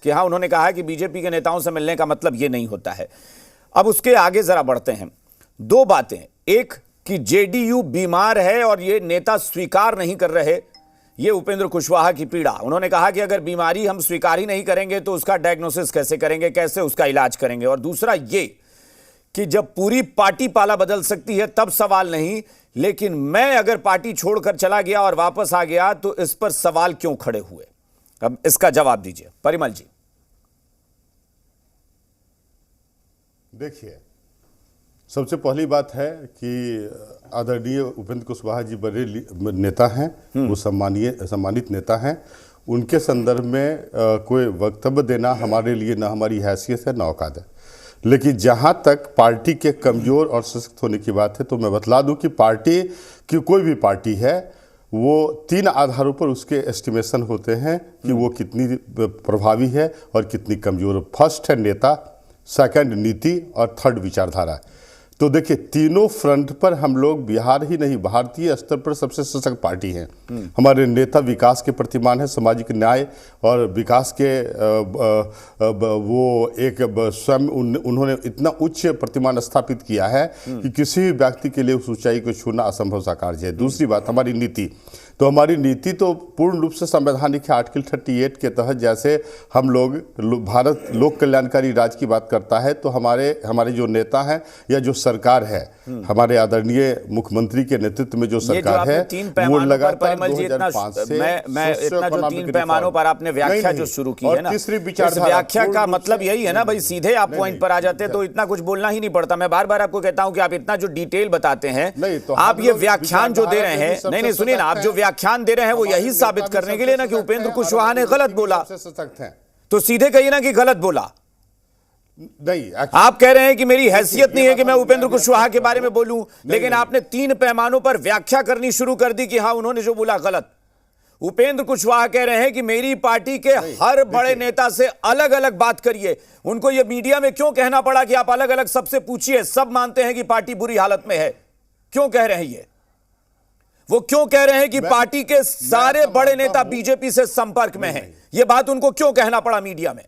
कि हाँ, उन्होंने कहा कि बीजेपी के नेताओं से मिलने का मतलब ये नहीं होता है। अब उसके आगे जरा बढ़ते हैं। दो बातें, एक कि जेडीयू बीमार है और ये नेता स्वीकार नहीं कर रहे, ये उपेंद्र कुशवाहा की पीड़ा। उन्होंने कहा कि अगर बीमारी हम स्वीकार ही नहीं करेंगे तो उसका डायग्नोसिस कैसे करेंगे, कैसे उसका इलाज करेंगे। और दूसरा ये कि जब पूरी पार्टी पाला बदल सकती है तब सवाल नहीं, लेकिन मैं अगर पार्टी छोड़कर चला गया और वापस आ गया तो इस पर सवाल क्यों खड़े हुए। अब इसका जवाब दीजिए परिमल जी। देखिए, सबसे पहली बात है कि आदरणीय उपेंद्र कुशवाहा जी बड़े नेता हैं, वो सम्मानित नेता हैं। उनके संदर्भ में कोई वक्तव्य देना हमारे लिए ना हमारी हैसियत है ना औकात है। लेकिन जहाँ तक पार्टी के कमज़ोर और सशक्त होने की बात है तो मैं बतला दूं कि पार्टी की कोई भी पार्टी है वो 3 आधारों पर उसके एस्टिमेशन होते हैं कि वो कितनी प्रभावी है और कितनी कमज़ोर। फर्स्ट है नेता, सेकंड नीति और थर्ड विचारधारा। तो देखिए, तीनों फ्रंट पर हम लोग बिहार ही नहीं भारतीय स्तर पर सबसे सशक्त पार्टी हैं। हमारे नेता विकास के प्रतिमान है, सामाजिक न्याय और विकास के वो एक स्वयं उन्होंने इतना उच्च प्रतिमान स्थापित किया है कि किसी भी व्यक्ति के लिए उस ऊंचाई को छूना असंभव सा कार्य है। दूसरी बात, हमारी नीति, तो हमारी नीति तो पूर्ण रूप से संवैधानिक है। आर्टिकल 38 के तहत जैसे हम लोग भारत लोक कल्याणकारी राज्य की बात करता है तो हमारे जो नेता हैं या जो सरकार है, हमारे आदरणीय मुख्यमंत्री के नेतृत्व में जो सरकार है वो लगातार 2005 से मैं इतना जो 3 पैमानों पर आपने व्याख्या जो शुरू की है ना, तीसरी व्याख्या का मतलब यही है ना भाई, सीधे आप पॉइंट पर आ जाते तो इतना कुछ बोलना ही नहीं पड़ता। मैं बार बार आपको कहता हूं कि आप इतना जो डिटेल बताते हैं, आप ये व्याख्यान जो दे रहे हैं, नहीं सुनिए ना, आप जो व्याख्यान दे रहे हैं वो यही साबित करने के लिए ना कि उपेंद्र कुशवाहा ने गलत बोला, तो सीधे कहिए ना कि गलत बोला। नहीं, आप कह रहे हैं कि मेरी हैसियत नहीं है कि मैं उपेंद्र कुशवाहा के बारे में बोलूं, लेकिन आपने 3 पैमानों पर व्याख्या करनी शुरू कर दी कि हाँ, उन्होंने जो बोला गलत। उपेंद्र कुशवाहा कह रहे हैं कि मेरी पार्टी के हर बड़े नेता से अलग अलग बात करिए। उनको यह मीडिया में क्यों कहना पड़ा कि आप अलग अलग सबसे पूछिए? सब मानते हैं कि पार्टी बुरी हालत में है। क्यों कह रहे हैं ये? वो क्यों कह रहे हैं कि पार्टी के सारे बड़े नेता बीजेपी से संपर्क में हैं? यह बात उनको क्यों कहना पड़ा मीडिया में?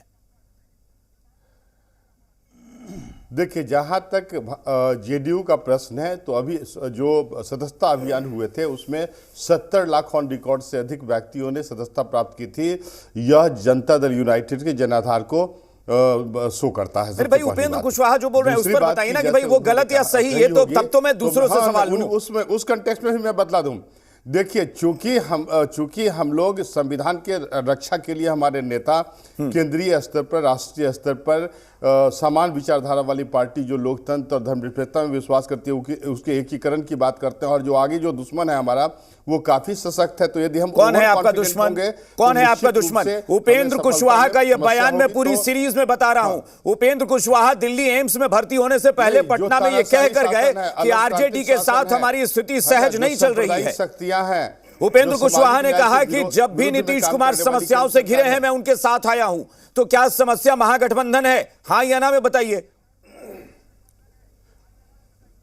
देखिए, जहाँ तक जेडीयू का प्रश्न है तो अभी जो सदस्यता अभियान हुए थे उसमें 70 लाख ऑन रिकॉर्ड से अधिक व्यक्तियों ने सदस्यता प्राप्त की थी। यह जनता दल यूनाइटेड के जनाधार को शो करता है। भाई उपेंद्र कुशवाहा जो बोल रहे हैं उस पर बताइए ना कि भाई वो गलत या सही है, तो तब तो मैं दूसरों से सवाल लूं। उसमें उस कंटेक्स्ट में भी मैं बतला दूं। देखिए, चूंकि हम लोग संविधान के रक्षा के लिए हमारे नेता केंद्रीय स्तर पर, राष्ट्रीय स्तर पर समान विचारधारा वाली पार्टी जो लोकतंत्र और धर्मनिरपेक्षता में विश्वास करती है उसके एकीकरण की बात करते हैं, और जो आगे जो दुश्मन है हमारा वो काफी सशक्त है। तो यदि हम कौन है आपका दुश्मन? कौन है आपका दुश्मन? उपेंद्र कुशवाहा का ये बयान मैं पूरी सीरीज में बता रहा हूं। उपेंद्र कुशवाहा दिल्ली एम्स में भर्ती होने से पहले पटना में ये कहकर गए कि आरजेडी के साथ हमारी स्थिति सहज नहीं चल रही है। शक्तियां हैं। उपेंद्र कुशवाहा ने कहा कि जब भी नीतीश कुमार समस्याओं से घिरे हैं मैं उनके साथ आया हूं। तो क्या समस्या महागठबंधन है? हाँ या ना में बताइए।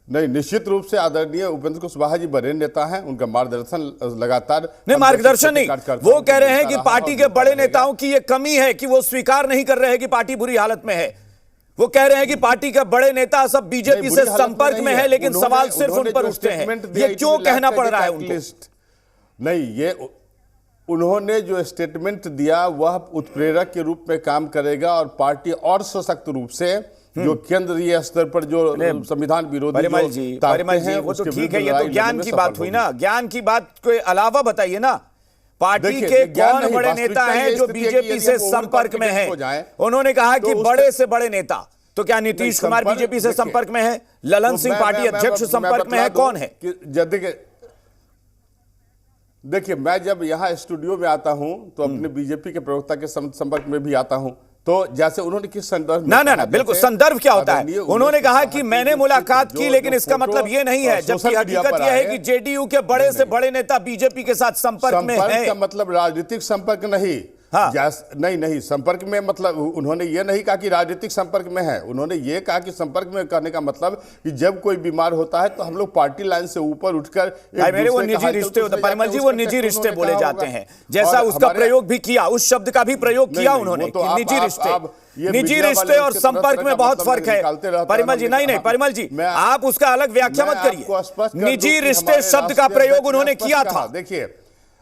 नहीं, निश्चित रूप से आदरणीय उपेंद्र कुशवाहा जी बड़े नेता हैं, उनका मार्गदर्शन लगातार नहीं, मार्गदर्शन नहीं, वो कह रहे हैं कि पार्टी के बड़े नेताओं की ये कमी है कि वो स्वीकार नहीं कर रहे हैं कि पार्टी बुरी हालत में है। वो कह रहे हैं कि पार्टी के बड़े नेता सब बीजेपी से संपर्क में है, लेकिन सवाल सिर्फ उन पर उठते हैं। ये क्यों कहना पड़ रहा है उनको? नहीं, ये उन्होंने जो स्टेटमेंट दिया वह उत्प्रेरक के रूप में काम करेगा और पार्टी और सशक्त रूप से जो केंद्रीय स्तर पर जो संविधान विरोधी परिमल जी वो तो ठीक है, ये तो ज्ञान की बात हुई ना। ज्ञान की बात के अलावा बताइए ना, पार्टी के कौन बड़े नेता हैं जो बीजेपी से संपर्क में हैं? उन्होंने कहा कि बड़े से बड़े नेता, तो क्या नीतीश कुमार बीजेपी से संपर्क में है? ललन सिंह पार्टी अध्यक्ष संपर्क में है? कौन है? देखिए, मैं जब यहाँ स्टूडियो में आता हूं तो अपने बीजेपी के प्रवक्ता के संपर्क में भी आता हूं। तो जैसे उन्होंने किस संदर्भ में ना बिल्कुल संदर्भ क्या होता है? उन्होंने कहा कि मैंने मुलाकात की, लेकिन इसका मतलब ये नहीं है, जबकि हकीकत यह है कि जेडीयू के बड़े से बड़े नेता बीजेपी के साथ संपर्क में हैं। का मतलब राजनीतिक संपर्क नहीं, हाँ। नहीं संपर्क में मतलब उन्होंने ये नहीं कहा कि राजनीतिक संपर्क में है, उन्होंने ये कहा कि संपर्क में कहने का मतलब कि जब कोई बीमार होता है तो हम लोग पार्टी लाइन से ऊपर उठकर मेरे वो निजी रिश्ते होते, परिमल जी वो निजी रिश्ते बोले जाते हैं, जैसा उसका प्रयोग भी किया, उस शब्द का भी प्रयोग किया उन्होंने, निजी रिश्ते। निजी रिश्ते और संपर्क में बहुत फर्क है परिमल जी। नहीं परिमल जी, आप उसका अलग व्याख्या मत करिए। निजी रिश्ते शब्द का प्रयोग उन्होंने किया था, देखिए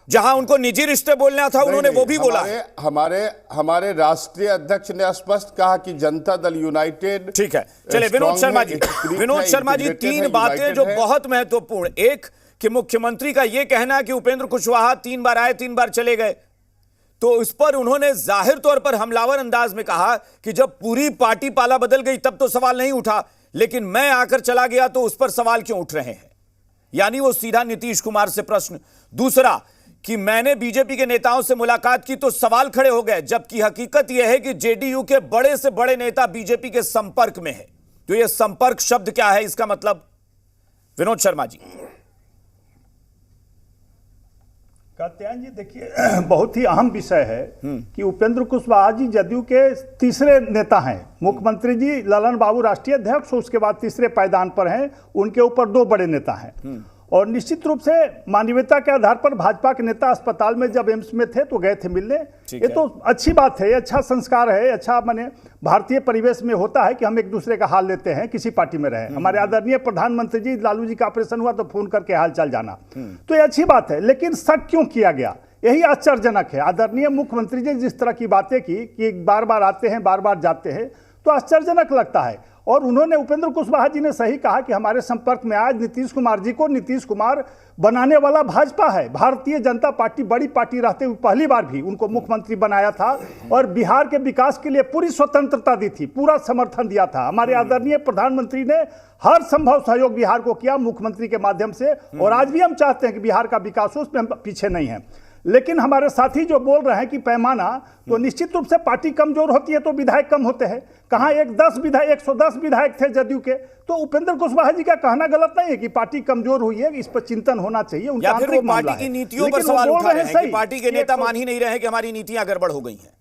जहां उनको निजी रिश्ते बोलना था उन्होंने वो भी बोला। हमारे राष्ट्रीय अध्यक्ष ने स्पष्ट कहा कि जनता दल यूनाइटेड। ठीक है, चले विनोद शर्मा जी, तीन बातें जो बहुत महत्वपूर्ण। एक कि मुख्यमंत्री का यह कहना कि उपेंद्र कुशवाहा 3 बार आए 3 बार चले गए, तो उस पर उन्होंने जाहिर तौर पर हमलावर अंदाज में कहा कि जब पूरी पार्टी पाला बदल गई तब तो सवाल नहीं उठा, लेकिन मैं आकर चला गया तो उस पर सवाल क्यों उठ रहे हैं। यानी वो सीधा नीतीश कुमार से प्रश्न। दूसरा कि मैंने बीजेपी के नेताओं से मुलाकात की तो सवाल खड़े हो गए, जबकि हकीकत यह है कि जेडीयू के बड़े से बड़े नेता बीजेपी के संपर्क में है। तो यह संपर्क शब्द क्या है, इसका मतलब? विनोद शर्मा जी। कात्यायन जी देखिए, बहुत ही अहम विषय है कि उपेंद्र कुशवाहा जी जदयू के तीसरे नेता हैं। मुख्यमंत्री जी ललन बाबू राष्ट्रीय अध्यक्ष, उसके बाद तीसरे पायदान पर हैं, उनके ऊपर 2 बड़े नेता हैं। और निश्चित रूप से मानवीयता के आधार पर भाजपा के नेता अस्पताल में जब एम्स में थे तो गए थे मिलने। ये तो अच्छी बात है, अच्छा संस्कार है, अच्छा माने भारतीय परिवेश में होता है कि हम एक दूसरे का हाल लेते हैं, किसी पार्टी में रहे। हमारे आदरणीय प्रधानमंत्री जी, लालू जी का ऑपरेशन हुआ तो फोन करके हाल चाल जाना, तो ये अच्छी बात है। लेकिन शक क्यों किया गया, यही आश्चर्यजनक है। आदरणीय मुख्यमंत्री जी जिस तरह की बातें की कि बार बार आते हैं बार बार जाते हैं, तो आश्चर्यजनक लगता है। और उन्होंने, उपेंद्र कुशवाहा जी ने सही कहा कि हमारे संपर्क में आज नीतीश कुमार जी को नीतीश कुमार बनाने वाला भाजपा है। भारतीय जनता पार्टी बड़ी पार्टी रहते हुए पहली बार भी उनको मुख्यमंत्री बनाया था और बिहार के विकास के लिए पूरी स्वतंत्रता दी थी, पूरा समर्थन दिया था। हमारे आदरणीय प्रधानमंत्री ने हर संभव सहयोग बिहार को किया मुख्यमंत्री के माध्यम से, और आज भी हम चाहते हैं कि बिहार का विकास हो, उसमें हम पीछे नहीं हैं। लेकिन हमारे साथी जो बोल रहे हैं कि पैमाना, तो निश्चित रूप से पार्टी कमजोर होती है तो विधायक कम होते हैं। कहाँ 110 विधायक थे जदयू के, तो उपेंद्र कुशवाहा जी का कहना गलत नहीं है कि पार्टी कमजोर हुई है, इस पर चिंतन होना चाहिए। या फिर वो पार्टी की नीतियों पर सवाल उठा रहे हैं कि पार्टी के नेता मान ही नहीं रहे हैं कि हमारी नीतियां गड़बड़ हो गई हैं।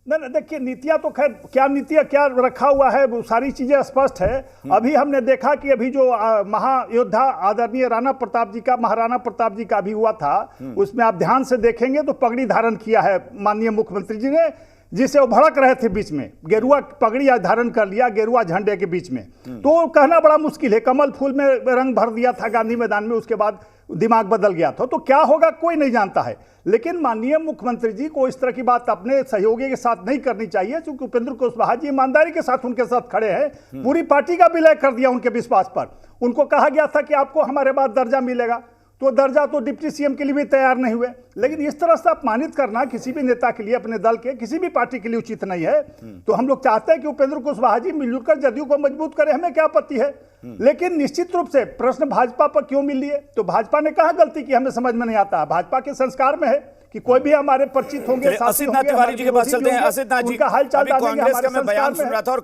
नहीं, देखिए नीतियां तो खैर क्या नीतियां क्या रखा हुआ है, वो सारी चीजें स्पष्ट है। अभी हमने देखा कि अभी जो महायोद्धा आदरणीय राणा प्रताप जी का, महाराणा प्रताप जी का भी हुआ था, उसमें आप ध्यान से देखेंगे तो पगड़ी धारण किया है माननीय मुख्यमंत्री जी ने, जिसे वो भड़क रहे थे बीच में, गेरुआ पगड़ी धारण कर लिया गेरुआ झंडे के बीच में। तो कहना बड़ा मुश्किल है, कमल फूल में रंग भर दिया था गांधी मैदान में, उसके बाद दिमाग बदल गया था। तो क्या होगा कोई नहीं जानता है। लेकिन माननीय मुख्यमंत्री जी को इस तरह की बात अपने सहयोगी के साथ नहीं करनी चाहिए, क्योंकि उपेंद्र कुशवाहा जी ईमानदारी के साथ उनके साथ खड़े हैं। पूरी पार्टी का विलय कर दिया उनके विश्वास पर। उनको कहा गया था कि आपको हमारे बाद दर्जा मिलेगा, तो दर्जा तो डिप्टी सीएम के लिए भी तैयार नहीं हुए। लेकिन इस तरह से अपमानित करना किसी भी नेता के लिए, अपने दल के किसी भी पार्टी के लिए उचित नहीं है। तो हम लोग चाहते हैं कि उपेंद्र कुशवाहा जी मिलजुल कर जदयू को मजबूत करें, हमें क्या आपत्ति है। लेकिन निश्चित रूप से प्रश्न भाजपा पर क्यों मिल लिए, तो भाजपा ने कहा गलती की, हमें समझ में नहीं आता। भाजपा के संस्कार में है कि कोई भी हमारे परिचित होंगे, असित नाथ तिवारी जी के पास चलते हैं। असित नाथ जी, कांग्रेस का मैं बयान सुन रहा था और